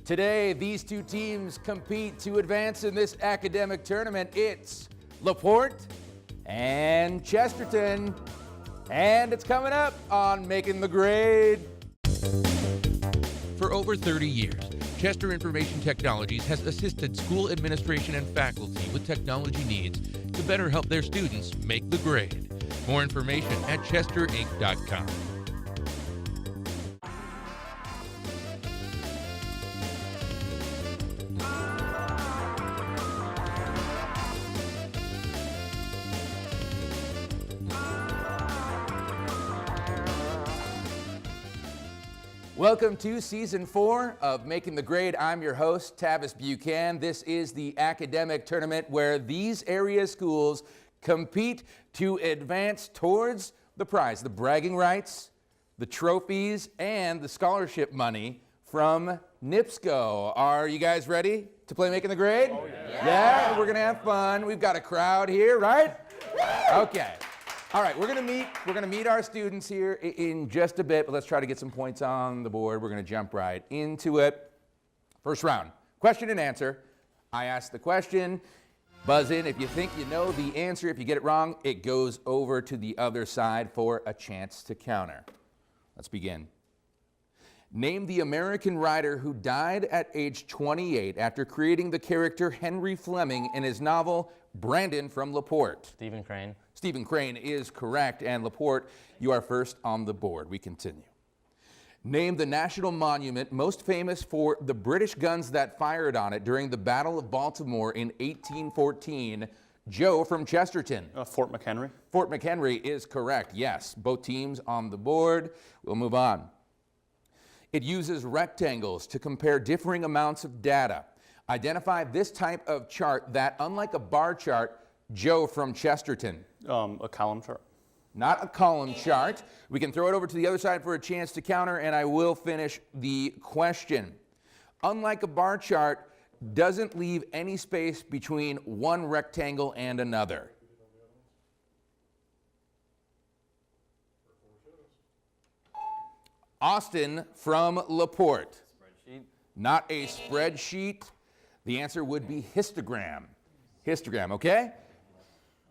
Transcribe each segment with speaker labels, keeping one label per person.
Speaker 1: Today, these two teams compete to advance in this academic tournament. It's LaPorte and Chesterton. And it's coming up on Making the Grade.
Speaker 2: For over 30 years, Chester Information Technologies has assisted school administration and faculty with technology needs to better help their students make the grade. More information at chesterinc.com.
Speaker 1: Welcome to Season 4 of Making the Grade. I'm your host, Tavis Buchan. This is the academic tournament where these area schools compete to advance towards the prize, the bragging rights, the trophies, and the scholarship money from NIPSCO. Are you guys ready to play Making the Grade? Oh, yeah, we're going to have fun. We've got a crowd here, right? Okay. All right, we're gonna meet our students here in just a bit, but let's try to get some points on the board. We're gonna jump right into it. First round, question and answer. I ask the question, buzz in if you think you know the answer. If you get it wrong, it goes over to the other side for a chance to counter. Let's begin. Name the American writer who died at age 28 after creating the character Henry Fleming in his novel Brandon from LaPorte.
Speaker 3: Stephen Crane.
Speaker 1: Stephen Crane is correct, and LaPorte, you are first on the board. We continue. Name the national monument most famous for the British guns that fired on it during the Battle of Baltimore in 1814. Joe from Chesterton.
Speaker 4: Fort McHenry.
Speaker 1: Fort McHenry is correct, yes. Both teams on the board. We'll move on. It uses rectangles to compare differing amounts of data. Identify this type of chart that, unlike a bar chart, Joe from Chesterton.
Speaker 4: A column chart.
Speaker 1: Not a column chart. We can throw it over to the other side for a chance to counter, and I will finish the question. Unlike a bar chart, doesn't leave any space between one rectangle and another. Austin from LaPorte.
Speaker 3: Spreadsheet.
Speaker 1: Not a spreadsheet. The answer would be histogram. Histogram, okay?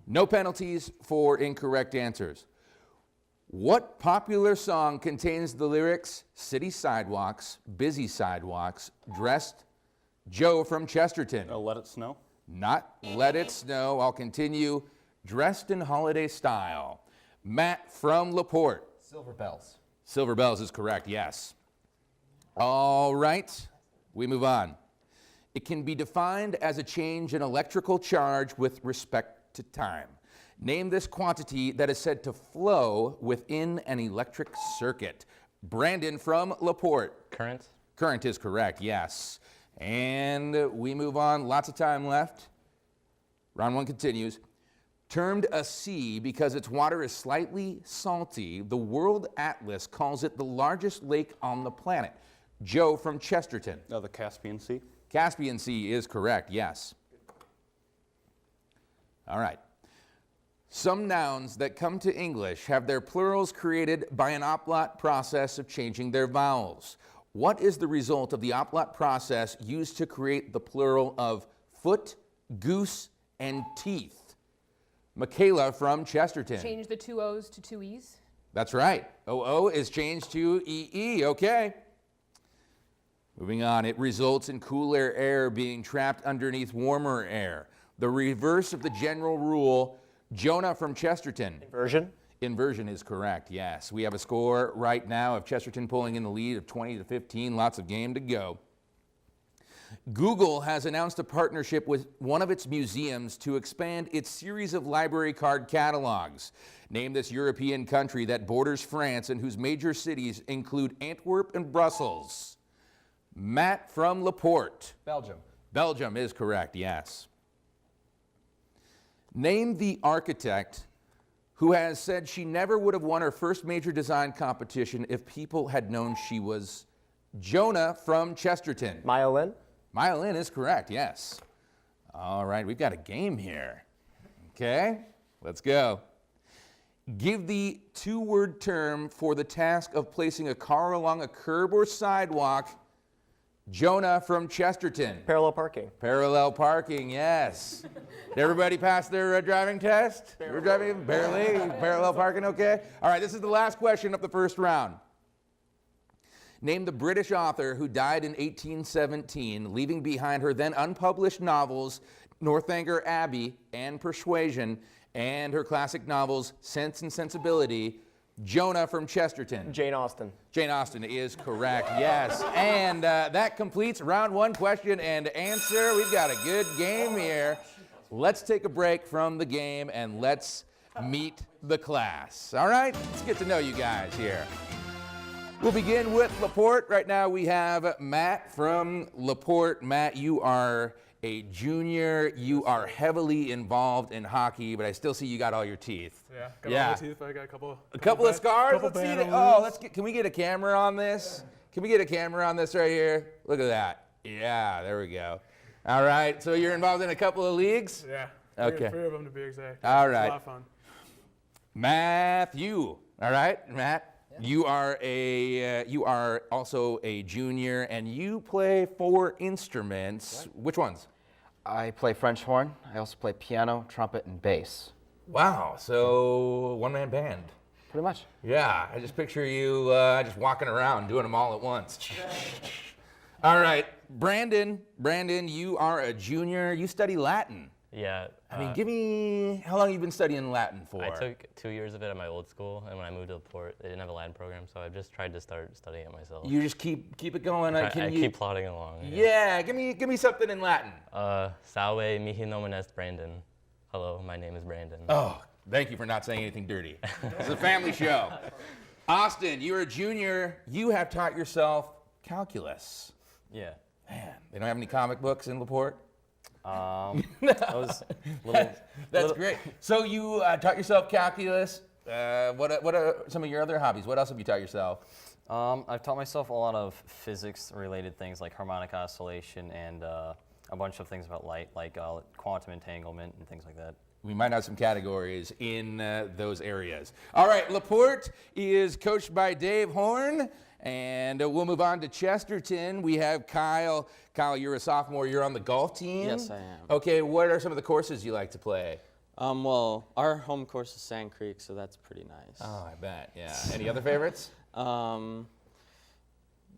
Speaker 1: No penalties for incorrect answers. What popular song contains the lyrics, city sidewalks, busy sidewalks, dressed? Joe from Chesterton.
Speaker 4: Let It Snow.
Speaker 1: Not Let It Snow. I'll continue. Dressed in holiday style. Matt from LaPorte.
Speaker 3: Silver Bells.
Speaker 1: Silver Bells is correct, yes. All right, we move on. It can be defined as a change in electrical charge with respect to time. Name this quantity that is said to flow within an electric circuit. Brandon from LaPorte.
Speaker 3: Current.
Speaker 1: Current is correct, yes. And we move on, lots of time left. Round one continues. Termed a sea because its water is slightly salty, the World Atlas calls it the largest lake on the planet. Joe from Chesterton.
Speaker 4: The Caspian Sea.
Speaker 1: Caspian Sea is correct, yes. All right. Some nouns that come to English have their plurals created by an oplot process of changing their vowels. What is the result of the oplot process used to create the plural of foot, goose, and teeth? Michaela from Chesterton.
Speaker 5: Change the two O's to two E's.
Speaker 1: That's right. OO is changed to EE. Okay. Moving on. It results in cooler air being trapped underneath warmer air. The reverse of the general rule. Jonah from Chesterton.
Speaker 3: Inversion.
Speaker 1: Inversion is correct, yes. We have a score right now of Chesterton pulling in the lead of 20-15. Lots of game to go. Google has announced a partnership with one of its museums to expand its series of library card catalogs. Name this European country that borders France and whose major cities include Antwerp and Brussels. Matt from LaPorte.
Speaker 3: Belgium.
Speaker 1: Belgium is correct, yes. Name the architect who has said she never would have won her first major design competition if people had known she was. Jonah from Chesterton.
Speaker 3: Maya Lin.
Speaker 1: Maya Lin is correct, yes. All right, we've got a game here. Okay, let's go. Give the two-word term for the task of placing a car along a curb or sidewalk Jonah from Chesterton.
Speaker 3: Parallel parking.
Speaker 1: Parallel parking, yes. Did everybody pass their driving test? We're driving barely. Parallel parking, okay? All right, this is the last question of the first round. Name the British author who died in 1817, leaving behind her then unpublished novels, Northanger Abbey and Persuasion, and her classic novels, Sense and Sensibility. Jonah from Chesterton.
Speaker 3: Jane Austen.
Speaker 1: Jane Austen is correct, yes. And that completes round one, question and answer. We've got a good game here. Let's take a break from the game and let's meet the class. All right, let's get to know you guys here. We'll begin with LaPorte. Right now we have Matt from LaPorte. Matt, you are a junior. You are heavily involved in hockey, but I still see you got all your teeth.
Speaker 6: Yeah, got all the teeth, but I got a
Speaker 1: couple of scars.
Speaker 6: Couple
Speaker 1: Let's see it.
Speaker 6: bad
Speaker 1: Oh,
Speaker 6: wounds.
Speaker 1: can we get a camera on this? Can we get a camera on this right here? Look at that. Yeah, there we go. All right, so you're involved in a couple of leagues?
Speaker 6: Yeah.
Speaker 1: Okay.
Speaker 6: Three of them to be exact.
Speaker 1: All
Speaker 6: It's
Speaker 1: right.
Speaker 6: a lot of fun.
Speaker 1: Matthew. All right, Matt. You are also a junior, and you play 4 instruments. Which ones?
Speaker 7: I play French horn. I also play piano, trumpet, and bass.
Speaker 1: Wow, so one-man band.
Speaker 7: Pretty much.
Speaker 1: Yeah, I just picture you just walking around doing them all at once. All right, Brandon, you are a junior. You study Latin.
Speaker 8: Yeah.
Speaker 1: I mean, give me, how long have you been studying Latin for?
Speaker 8: I took 2 years of it at my old school, and when I moved to LaPorte, they didn't have a Latin program, so I've just tried to start studying it myself.
Speaker 1: You just keep it going.
Speaker 8: I keep plodding along.
Speaker 1: Yeah, give me something in Latin.
Speaker 8: Salve, mihi nomen est Brandon. Hello, my name is Brandon.
Speaker 1: Oh, thank you for not saying anything dirty. It's a family show. Austin, you're a junior. You have taught yourself calculus.
Speaker 8: Yeah.
Speaker 1: Man, they don't have any comic books in LaPorte?
Speaker 8: That was
Speaker 1: That's great. So you taught yourself calculus. What are some of your other hobbies? What else have you taught yourself?
Speaker 9: I've taught myself a lot of physics-related things like harmonic oscillation and a bunch of things about light, like quantum entanglement and things like that.
Speaker 1: We might have some categories in those areas. All right, LaPorte is coached by Dave Horn, and we'll move on to Chesterton. We have Kyle. Kyle, you're a sophomore. You're on the golf team?
Speaker 10: Yes, I am.
Speaker 1: Okay, what are some of the courses you like to play?
Speaker 10: Well, our home course is Sand Creek, so that's pretty nice.
Speaker 1: Oh, I bet, yeah. Any other favorites?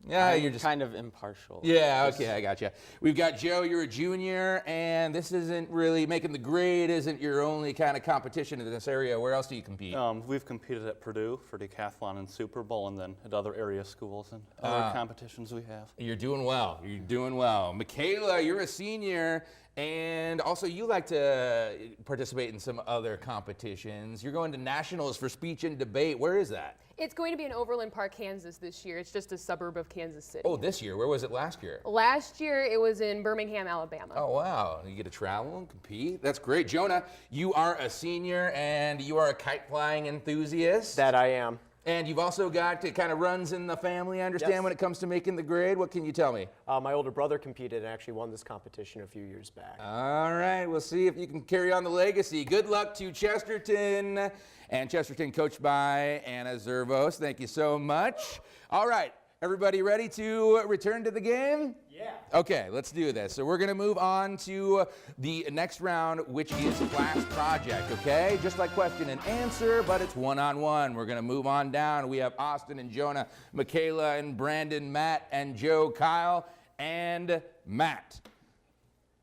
Speaker 10: Yeah,
Speaker 1: you're just
Speaker 10: kind of impartial.
Speaker 1: Yeah, okay, I got you. We've got Joe, you're a junior, and this isn't really, making the grade isn't your only kind of competition in this area. Where else do you compete?
Speaker 4: We've competed at Purdue for decathlon and Super Bowl, and then at other area schools and other competitions we have.
Speaker 1: You're doing well. You're doing well. Michaela, you're a senior, and also you like to participate in some other competitions. You're going to nationals for speech and debate. Where is that?
Speaker 5: It's going to be in Overland Park, Kansas this year. It's just a suburb of Kansas City.
Speaker 1: Oh, this year. Where was it last year?
Speaker 5: Last year it was in Birmingham, Alabama.
Speaker 1: Oh, wow. You get to travel and compete. That's great. Jonah, you are a senior and you are a kite flying enthusiast.
Speaker 3: That I am.
Speaker 1: And you've also got to kind of runs in the family, I understand,
Speaker 3: Yes.
Speaker 1: when it comes to making the grade. What can you tell me?
Speaker 3: My older brother competed and actually won this competition a few years back.
Speaker 1: All right, we'll see if you can carry on the legacy. Good luck to Chesterton. And Chesterton coached by Anna Zervos. Thank you so much. All right, everybody ready to return to the game? Yeah. Okay, let's do this. So we're going to move on to the next round, which is class project, okay? Just like question and answer, but it's one-on-one. We're going to move on down. We have Austin and Jonah, Michaela and Brandon, Matt and Joe, Kyle and Matt.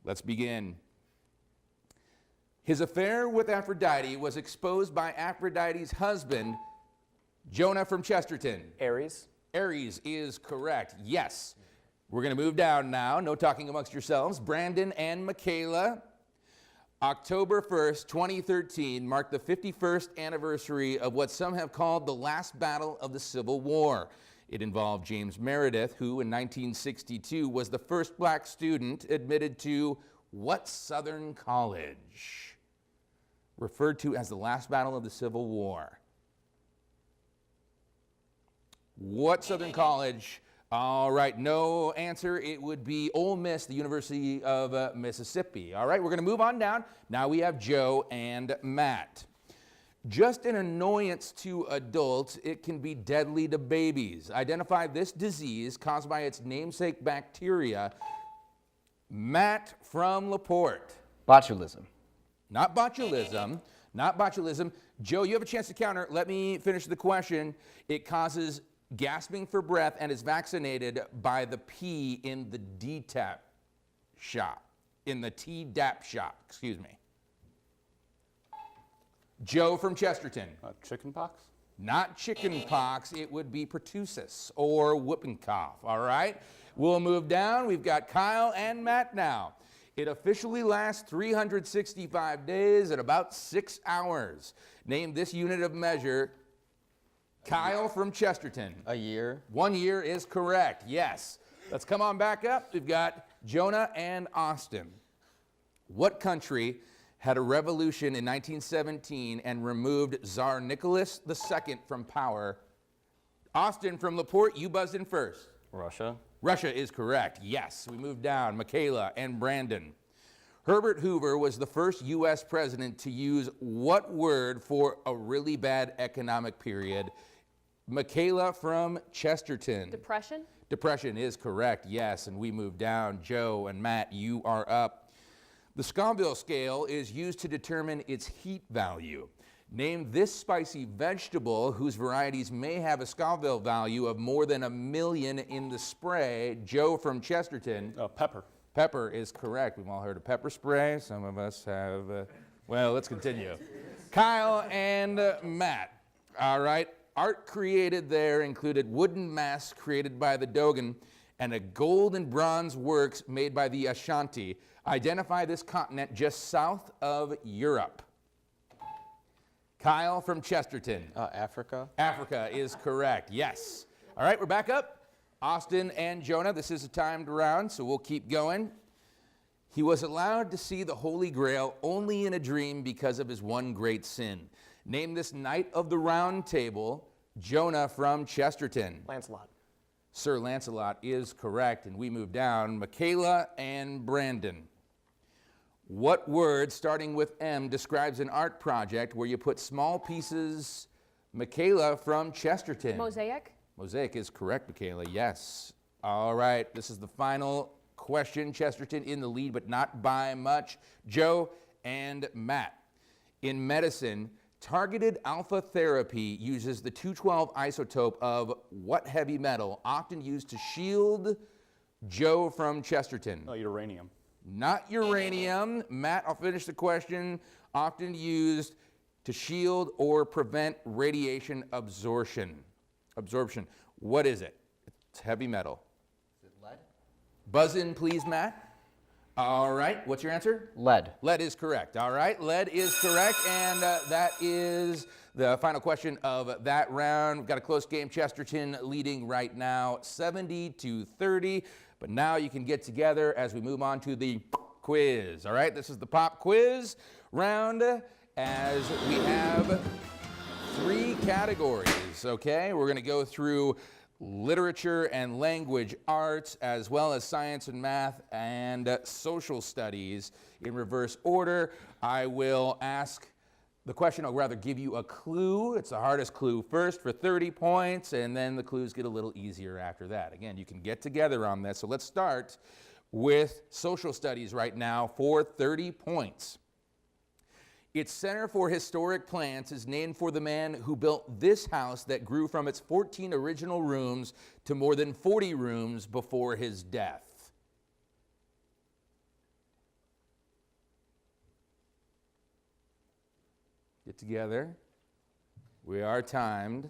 Speaker 1: Let's begin. His affair with Aphrodite was exposed by Aphrodite's husband, Jonah from Chesterton.
Speaker 3: Aries.
Speaker 1: Aries is correct, yes. We're going to move down now. No talking amongst yourselves. Brandon and Michaela. October 1st, 2013 marked the 51st anniversary of what some have called the last battle of the Civil War. It involved James Meredith, who in 1962 was the first black student admitted to what Southern college? Referred to as the last battle of the Civil War. What Southern college? All right, no answer. It would be Ole Miss, the University of Mississippi. All right, we're going to move on down. Now we have Joe and Matt. Just an annoyance to adults, it can be deadly to babies. Identify this disease caused by its namesake bacteria. Matt from LaPorte.
Speaker 7: Botulism.
Speaker 1: Not botulism. Not botulism. Joe, you have a chance to counter. Let me finish the question. It causes gasping for breath and is vaccinated by the P in the DTaP shot. In the Tdap shot, excuse me. Joe from Chesterton.
Speaker 4: Chicken pox?
Speaker 1: Not chicken pox, it would be pertussis or whooping cough, all right? We'll move down. We've got Kyle and Matt now. It officially lasts 365 days at about 6 hours. Name this unit of measure. Kyle from Chesterton.
Speaker 10: A year.
Speaker 1: 1 year is correct, yes. Let's come on back up. We've got Jonah and Austin. What country had a revolution in 1917 and removed Tsar Nicholas II from power? Austin from LaPorte, you buzzed in first.
Speaker 9: Russia.
Speaker 1: Russia is correct, yes. We move down. Michaela and Brandon. Herbert Hoover was the first U.S. president to use what word for a really bad economic period? Michaela from Chesterton.
Speaker 5: Depression?
Speaker 1: Depression is correct, yes. And we move down. Joe and Matt, you are up. The Scoville scale is used to determine its heat value. Name this spicy vegetable whose varieties may have a Scoville value of more than 1 million in the spray. Joe from Chesterton.
Speaker 4: Pepper.
Speaker 1: Pepper is correct. We've all heard of pepper spray. Some of us have, well, let's continue. Kyle and Matt. All right. Art created there included wooden masks created by the Dogon and a gold and bronze works made by the Ashanti. Identify this continent just south of Europe. Kyle from Chesterton.
Speaker 10: Africa.
Speaker 1: Africa is correct, yes. All right, we're back up. Austin and Jonah, this is a timed round, so we'll keep going. He was allowed to see the Holy Grail only in a dream because of his one great sin. Name this knight of the Round Table. Jonah from Chesterton.
Speaker 3: Lancelot.
Speaker 1: Sir Lancelot is correct, and we move down. Michaela and Brandon. What word starting with M describes an art project where you put small pieces? Michaela from Chesterton.
Speaker 5: Mosaic?
Speaker 1: Mosaic is correct, Michaela, yes. All right, this is the final question. Chesterton in the lead, but not by much. Joe and Matt. In medicine, targeted alpha therapy uses the 212 isotope of what heavy metal, often used to shield? Joe from Chesterton.
Speaker 4: Uranium.
Speaker 1: Not uranium. Matt, I'll finish the question. Often used to shield or prevent radiation absorption. What is it? It's heavy metal.
Speaker 7: Is it lead?
Speaker 1: Buzz in, please, Matt. All right, what's your answer?
Speaker 7: Lead.
Speaker 1: Lead is correct. All right, lead is correct, and that is the final question of that round. We've got a close game. Chesterton leading right now, 70-30. But now you can get together as we move on to the quiz. All right, this is the pop quiz round as we have 3 categories, okay? We're gonna go through literature and language arts, as well as science and math and social studies in reverse order. I will ask the question, I'll rather give you a clue. It's the hardest clue first for 30 points, and then the clues get a little easier after that. Again, you can get together on this. So let's start with social studies right now for 30 points. Its Center for Historic Plants is named for the man who built this house that grew from its 14 original rooms to more than 40 rooms before his death. Get together. We are timed.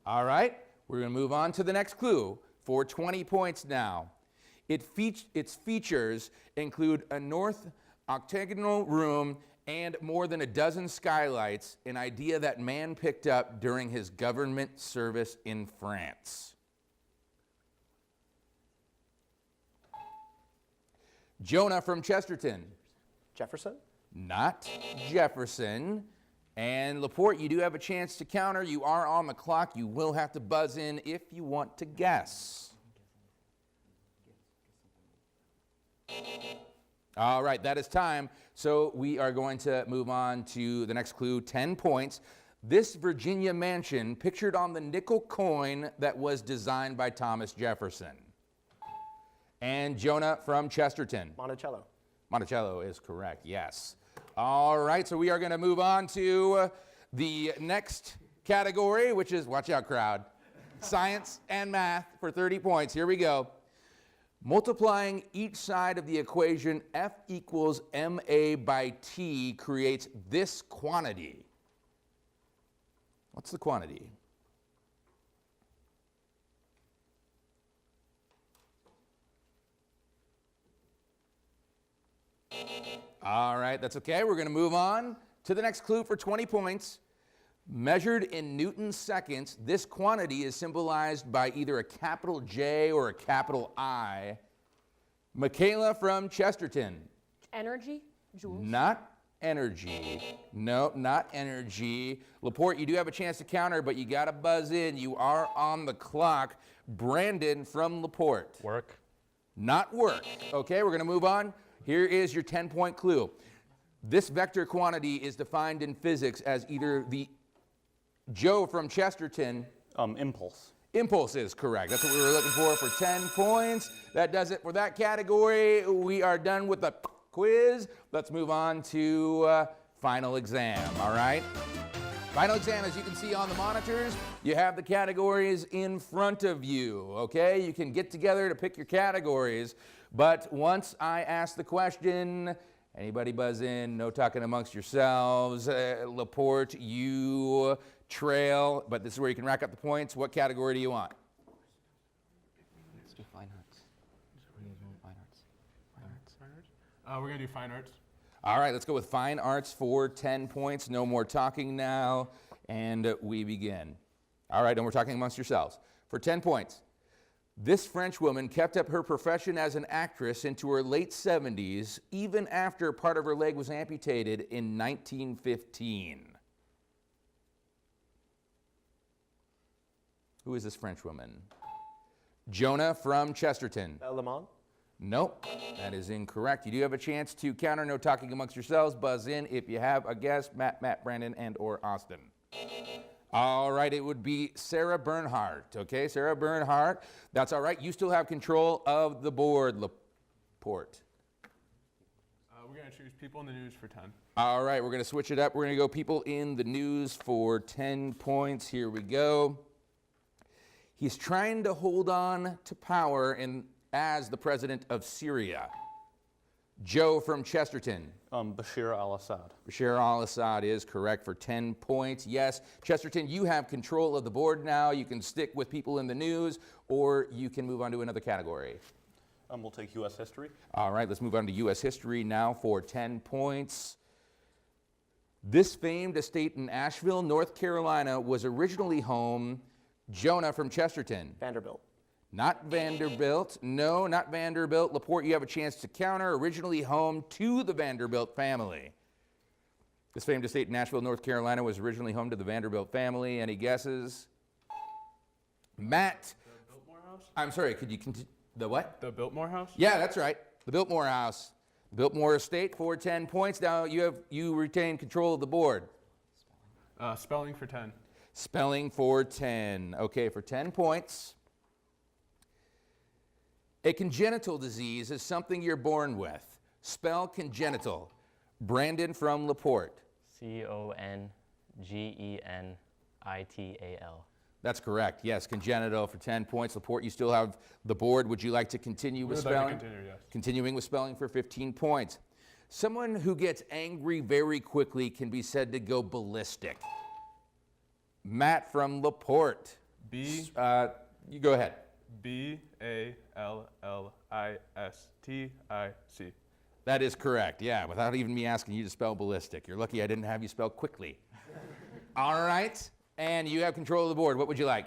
Speaker 1: All right, we're going to move on to the next clue for 20 points now. Its features include a north octagonal room and more than a dozen skylights, an idea that man picked up during his government service in France. Jonah from Chesterton.
Speaker 3: Jefferson?
Speaker 1: Not Jefferson. And LaPorte, you do have a chance to counter. You are on the clock. You will have to buzz in if you want to guess. All right, that is time. So we are going to move on to the next clue, 10 points. This Virginia mansion pictured on the nickel coin that was designed by Thomas Jefferson. And Jonah from Chesterton.
Speaker 3: Monticello.
Speaker 1: Monticello is correct, yes. All right, so we are going to move on to the next category, which is, watch out crowd, science and math for 30 points. Here we go. Multiplying each side of the equation F equals ma by t creates this quantity. What's the quantity? All right, that's okay. We're going to move on to the next clue for 20 points. Measured in Newton seconds, this quantity is symbolized by either a capital J or a capital I. Michaela from Chesterton.
Speaker 5: Energy? Joules?
Speaker 1: Not energy. No, not energy. LaPorte, you do have a chance to counter, but you got to buzz in. You are on the clock. Brandon from LaPorte.
Speaker 8: Work.
Speaker 1: Not work. Okay, we're going to move on. Here is your 10-point clue. This vector quantity is defined in physics as either the Joe from Chesterton.
Speaker 4: Impulse.
Speaker 1: Impulse is correct. That's what we were looking for 10 points. That does it for that category. We are done with the quiz. Let's move on to final exam, all right? Final exam, as you can see on the monitors, you have the categories in front of you, okay? You can get together to pick your categories, but once I ask the question, anybody buzz in, no talking amongst yourselves. LaPorte, you trail, but this is where you can rack up the points. What category do you want?
Speaker 7: Let's do fine arts. Fine arts.
Speaker 6: Fine arts? We're going to do fine arts.
Speaker 1: All right, let's go with fine arts for 10 points. No more talking now, and we begin. All right, no more talking amongst yourselves. For 10 points, this French woman kept up her profession as an actress into her late 70s, even after part of her leg was amputated in 1915. Who is this French woman? Jonah from Chesterton.
Speaker 3: Le Mans.
Speaker 1: Nope, that is incorrect. You do have a chance to counter, no talking amongst yourselves. Buzz in if you have a guess. Matt, Brandon, and or Austin. All right, it would be Sarah Bernhardt. Okay, Sarah Bernhardt. That's all right. You still have control of the board, LaPorte.
Speaker 6: We're going to choose people in the news for 10.
Speaker 1: All right, we're going to switch it up. We're going to go people in the news for 10 points. Here we go. He's trying to hold on to power as the president of Syria. Joe from Chesterton.
Speaker 4: Bashir al-Assad.
Speaker 1: Bashir al-Assad is correct for 10 points. Yes, Chesterton, you have control of the board now. You can stick with people in the news, or you can move on to another category.
Speaker 4: We'll take U.S. history.
Speaker 1: All right, let's move on to U.S. history now for 10 points. This famed estate in Asheville, North Carolina, was originally home, Jonah from Chesterton.
Speaker 3: Vanderbilt.
Speaker 1: Not Vanderbilt. No, not Vanderbilt. LaPorte, you have a chance to counter. Originally home to the Vanderbilt family. This famed estate in Nashville, North Carolina was originally home to the Vanderbilt family. Any guesses? Matt.
Speaker 6: The Biltmore House?
Speaker 1: I'm sorry, could you continue? The what?
Speaker 6: The Biltmore House?
Speaker 1: Yeah, that's right. The Biltmore House. The Biltmore Estate for 10 points. Now you retain control of the board.
Speaker 6: Spelling for 10.
Speaker 1: Spelling for 10. Okay, for 10 points. A congenital disease is something you're born with. Spell congenital. Brandon from LaPorte.
Speaker 8: Congenital.
Speaker 1: That's correct. Yes, congenital for 10 points. LaPorte, you still have the board. Would you like to continue with spelling?
Speaker 6: Like to continue, yes.
Speaker 1: Continuing with spelling for 15 points. Someone who gets angry very quickly can be said to go ballistic. Matt from LaPorte. You go ahead.
Speaker 6: B-A-L-L-I-S-T-I-C.
Speaker 1: That is correct, yeah, without even me asking you to spell ballistic. You're lucky I didn't have you spell quickly. All right, and you have control of the board. What would you like?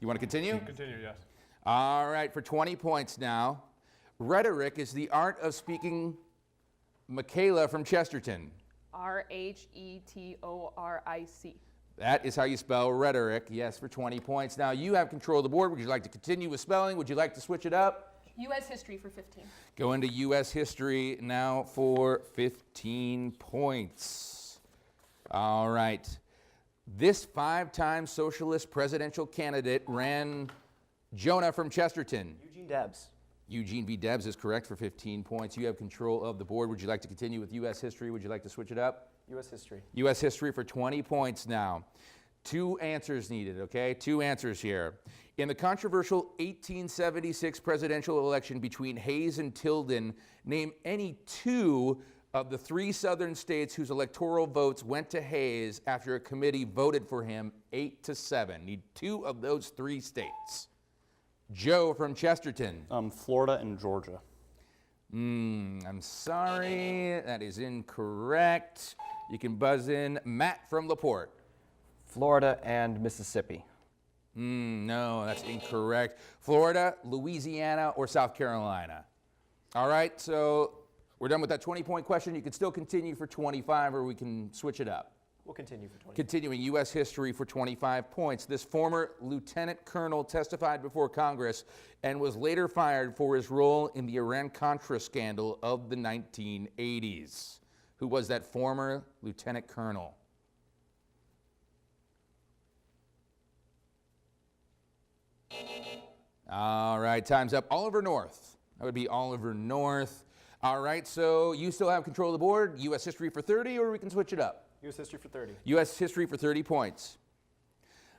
Speaker 1: You want to continue?
Speaker 6: Continue, yes.
Speaker 1: All right, for 20 points now. Rhetoric is the art of speaking. Michaela from Chesterton.
Speaker 5: R-H-E-T-O-R-I-C.
Speaker 1: That is how you spell rhetoric. Yes, for 20 points. Now you have control of the board. Would you like to continue with spelling? Would you like to switch it up?
Speaker 5: U.S. history for 15.
Speaker 1: Going to U.S. history now for 15 points. All right. This five-time socialist presidential candidate ran Jonah from Chesterton.
Speaker 3: Eugene Debs.
Speaker 1: Eugene V. Debs is correct for 15 points. You have control of the board. Would you like to continue with U.S. history? Would you like to switch it up?
Speaker 3: U.S. history.
Speaker 1: U.S. history for 20 points now. 2 answers needed, okay? 2 answers here. In the controversial 1876 presidential election between Hayes and Tilden, name any 2 of the 3 southern states whose electoral votes went to Hayes after a committee voted for him 8-7. Need 2 of those 3 states. Joe from Chesterton.
Speaker 4: Florida and Georgia.
Speaker 1: I'm sorry, that is incorrect. You can buzz in. Matt from LaPorte.
Speaker 7: Florida and Mississippi.
Speaker 1: No, that's incorrect. Florida, Louisiana, or South Carolina. All right, so we're done with that 20-point question. You can still continue for 25, or we can switch it up.
Speaker 3: We'll continue for 20.
Speaker 1: Continuing U.S. history for 25 points. This former lieutenant colonel testified before Congress and was later fired for his role in the Iran-Contra scandal of the 1980s. Who was that former lieutenant colonel? All right, time's up. Oliver North. That would be Oliver North. All right, so you still have control of the board. U.S. history for 30, or we can switch it up.
Speaker 3: U.S. history for 30.
Speaker 1: U.S. history for 30 points.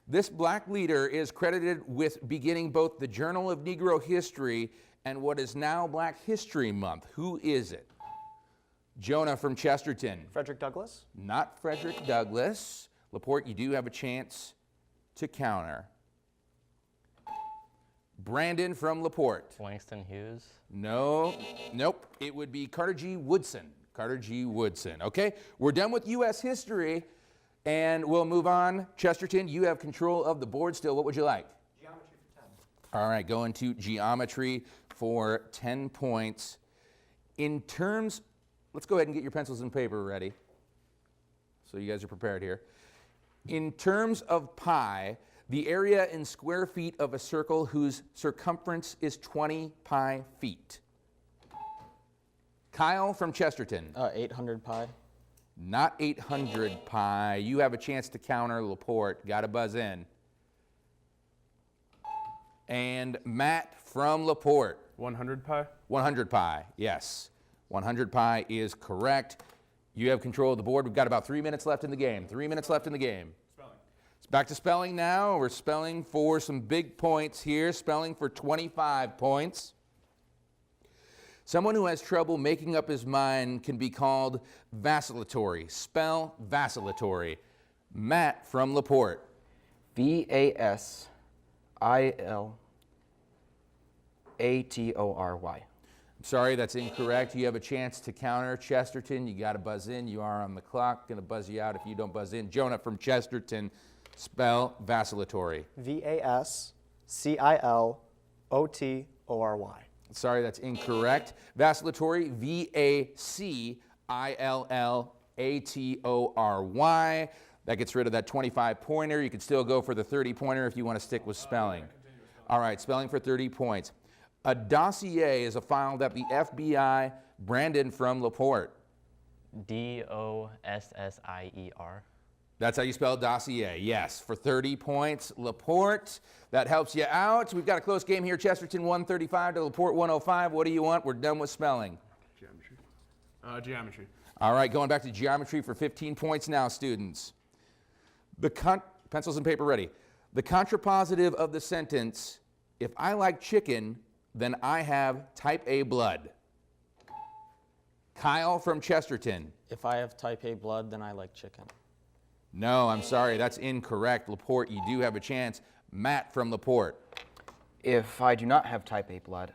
Speaker 1: This black leader is credited with beginning both the Journal of Negro History and what is now Black History Month. Who is it? Jonah from Chesterton.
Speaker 3: Frederick Douglass.
Speaker 1: Not Frederick Douglass. LaPorte, you do have a chance to counter. Brandon from LaPorte.
Speaker 8: Langston Hughes.
Speaker 1: No, nope. It would be Carter G. Woodson. Carter G. Woodson. Okay, we're done with U.S. history, and we'll move on. Chesterton, you have control of the board still. What would you like?
Speaker 3: Geometry for 10.
Speaker 1: All right, going to geometry for 10 points. In terms, let's go ahead and get your pencils and paper ready, so you guys are prepared here. In terms of pi, the area in square feet of a circle whose circumference is 20 pi feet. Kyle from Chesterton.
Speaker 10: 800 pi.
Speaker 1: Not 800 pi. You have a chance to counter. LaPorte, got to buzz in. And Matt from LaPorte.
Speaker 6: 100 pi.
Speaker 1: 100 pi, yes. 100 pi is correct. You have control of the board. We've got about 3 minutes left in the game. 3 minutes left in the game. Back to spelling now. We're spelling for some big points here. Spelling for 25 points. Someone who has trouble making up his mind can be called vacillatory. Spell vacillatory. Matt from LaPorte.
Speaker 7: V-A-S-I-L-A-T-O-R-Y.
Speaker 1: I'm sorry, that's incorrect. You have a chance to counter. Chesterton, you got to buzz in. You are on the clock. Going to buzz you out if you don't buzz in. Jonah from Chesterton. Spell vacillatory.
Speaker 3: V-A-S-C-I-L-O-T-O-R-Y.
Speaker 1: Sorry, that's incorrect. Vacillatory, V-A-C-I-L-L-A-T-O-R-Y. That gets rid of that 25-pointer. You can still go for the 30-pointer if you want to stick with spelling. All right, spelling for 30 points. A dossier is a file that the FBI Brandon from LaPorte.
Speaker 8: D-O-S-S-I-E-R.
Speaker 1: That's how you spell dossier, yes. For 30 points, LaPorte. That helps you out. We've got a close game here. Chesterton 135 to LaPorte 105. What do you want? We're done with spelling.
Speaker 6: Geometry. Geometry.
Speaker 1: All right, going back to geometry for 15 points now, students. Pencils and paper ready. The contrapositive of the sentence, if I like chicken, then I have type A blood. Kyle from Chesterton.
Speaker 10: If I have type A blood, then I like chicken.
Speaker 1: No, I'm sorry, that's incorrect. LaPorte, you do have a chance. Matt from LaPorte.
Speaker 7: If I do not have type A blood,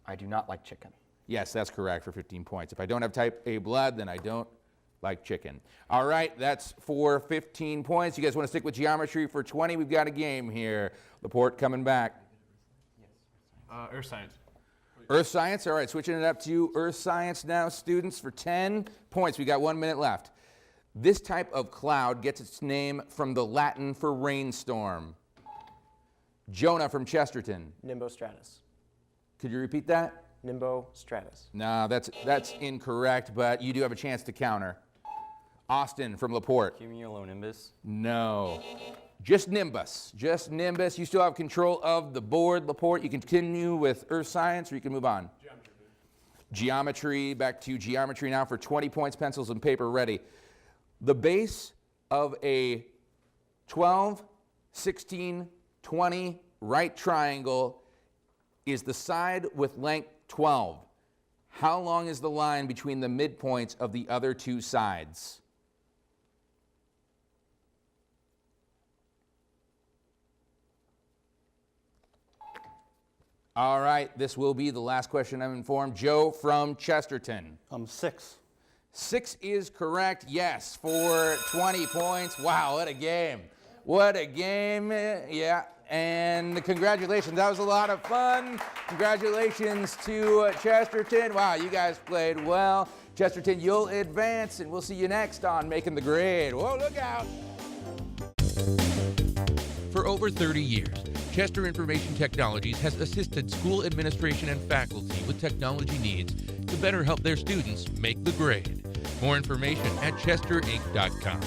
Speaker 7: I do not like chicken.
Speaker 1: Yes, that's correct for 15 points. If I don't have type A blood, then I don't like chicken. All right, that's for 15 points. You guys want to stick with geometry for 20? We've got a game here. LaPorte coming back.
Speaker 6: Earth science.
Speaker 1: Earth science, all right, switching it up to earth science now, students, for 10 points. We got 1 minute left. This type of cloud gets its name from the Latin for rainstorm. Jonah from Chesterton.
Speaker 3: Nimbostratus.
Speaker 1: Could you repeat that?
Speaker 3: Nimbo stratus.
Speaker 1: No, that's incorrect, but you do have a chance to counter. Austin from LaPorte.
Speaker 9: Cumulonimbus.
Speaker 1: No. Just Nimbus. Just Nimbus. You still have control of the board, LaPorte. You can continue with Earth Science, or you can move on. Geometry. Back to geometry now for 20 points. Pencils and paper ready. The base of a 12, 16, 20 right triangle is the side with length 12. How long is the line between the midpoints of the other two sides? All right, this will be the last question, I'm informed. Joe from Chesterton.
Speaker 4: 6.
Speaker 1: 6 is correct, yes, for 20 points. Wow, what a game. What a game, yeah. And congratulations, that was a lot of fun. Congratulations to Chesterton. Wow, you guys played well. Chesterton, you'll advance, and we'll see you next on Making the Grade. Whoa, look out.
Speaker 2: For over 30 years, Chester Information Technologies has assisted school administration and faculty with technology needs to better help their students make the grade. More information at chesterinc.com.